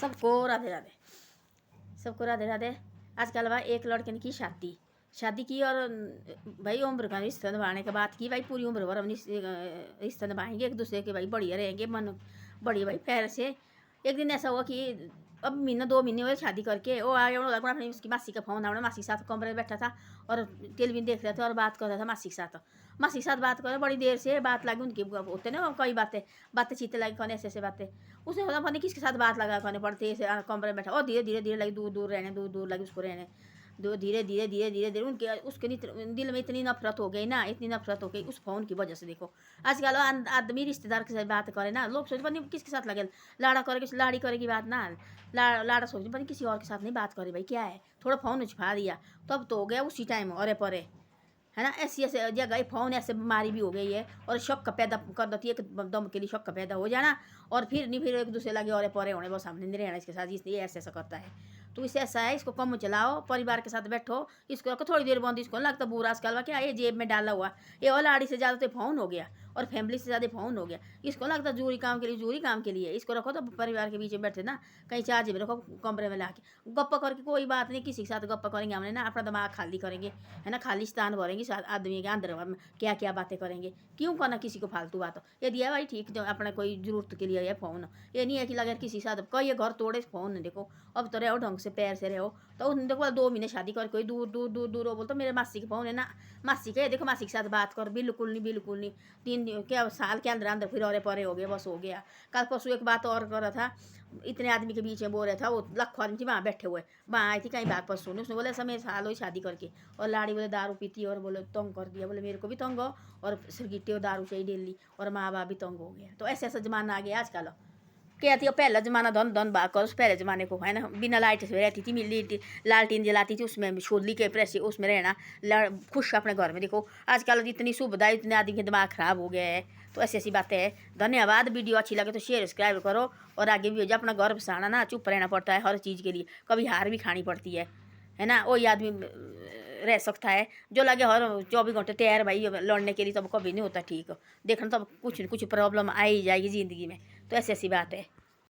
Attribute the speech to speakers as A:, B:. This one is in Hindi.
A: सबको राधे राधे, सबको राधे राधे। आजकल भाई एक लड़के ने की शादी की और भाई उम्र का रिश्ता निभाने के बाद की भाई पूरी उम्र भर हम रिश्ता निभाएंगे एक दूसरे के भाई बढ़िया रहेंगे मन बढ़िया भाई प्यार से। एक दिन ऐसा हुआ कि अब महीना 2 महीने हुए शादी करके वो आया अपनी उसकी मासी का फ़ोन आया, मासी के साथ कमरे में बैठा था और टेलीविजन देख रहे थे और बात कर रहा था मासी के साथ बात कर बड़ी देर से बात लगी उनकी होते ना कई बातें चीतें लगी कौन ऐसे बातें उसने पता नहीं किसके साथ बात लगा कौन पड़ते कमरे में बैठा और धीरे धीरे लगी दूर दूर लगी उसको रहने दो धीरे धीरे उनके उसके दिल में इतनी नफरत हो गई ना, इतनी नफरत हो गई उस फ़ोन की वजह से। देखो आजकल आदमी रिश्तेदार के साथ बात करे ना, लोग सोचते पता नहीं किसके साथ लगे लाड़ा करे लाड़ी करे की बात ना, लाड़ा सोचते पता नहीं किसी और के साथ नहीं बात करे भाई क्या है, थोड़ा फ़ोन छिपा दिया तब तो हो गया उसी टाइम और परे है ना। ऐसी ऐसे जगह फ़ोन ऐसे बीमारी भी हो गई है और शक पैदा कर देती है, एक दम के लिए शक पैदा हो जाना और फिर नहीं फिर एक दूसरे लगे और परे होने बस सामने नहीं रहना इसके साथ, इसलिए ऐसे ऐसा करता है। तो इससे ऐसा है इसको कम चलाओ, परिवार के साथ बैठो, इसको रखो थोड़ी देर बंद, इसको लगता बुरा आजकल क्या ये जेब में डाला हुआ ये और लाड़ी से ज़्यादा तो फ़ोन हो गया और फैमिली से ज़्यादा फ़ोन हो गया, इसको लगता जरूरी काम के लिए इसको रखो तो परिवार के बीच में बैठे ना कहीं चार्ज में रखो कमरे में ला के गप्पा करके कोई बात नहीं, किसी के साथ गप्पा करेंगे हमने ना अपना दिमाग खाली करेंगे है ना, खाली स्थान भरेंगे आदमी के अंदर क्या क्या बातें करेंगे, क्यों करना किसी को फालतू बात। यदि है भाई ठीक जो अपना कोई जरूरत के लिए है फ़ोन, ये नहीं है कि लगे किसी साथ कई घर तोड़े फ़ोन देखो अब तो रहो ढंग से पैर से रहो। तो उन देखो 2 महीने शादी कर कोई दूर हो बोलते मेरे मासी के फ़ोन है ना, मासी के देखो मासी के साथ बात कर बिल्कुल नहीं 3 क्या साल के अंदर फिर और परे हो गया बस हो गया। कल परसों एक बात और कर रहा था, इतने आदमी के बीच में बोल रहा था, वो लाखों आदमी थी वहाँ बैठे हुए, वहाँ आई थी कहीं बात पर सुनी, उसने बोले ऐसा मेरे साल हुई शादी करके और लाड़ी बोले दारू पीती और बोले तंग कर दिया, बोले मेरे को भी तंग हो और सिरगिट्टे और दारू चाहिए डेली और माँ बाप भी तंग हो गया। तो ऐसा ज़माना आ गया आजकल। क्या थी पहला ज़माना धन बात करो पहले ज़माने को है ना, बिना लाइट से रहती थी मिली लालटीन जलाती थी उसमें छोली के प्रेस उसमें रहना खुश अपने घर में। देखो आजकल इतनी सुविधा इतने आदमी के दिमाग ख़राब हो गया है। तो ऐसी ऐसी बातें हैं। धन्यवाद, वीडियो अच्छी लगे तो शेयर सब्सक्राइब करो और आगे भी भेजो। अपना घर बसाना ना चुप रहना पड़ता है हर चीज़ के लिए, कभी हार भी खानी पड़ती है ना, वही आदमी रह सकता है जो लगे हर 24 घंटे तैयार भाई लड़ने के लिए, तब कभी नहीं होता ठीक। देखना तब कुछ न कुछ प्रॉब्लम आ ही जाएगी ज़िंदगी में। तो ऐसी ऐसी बात है।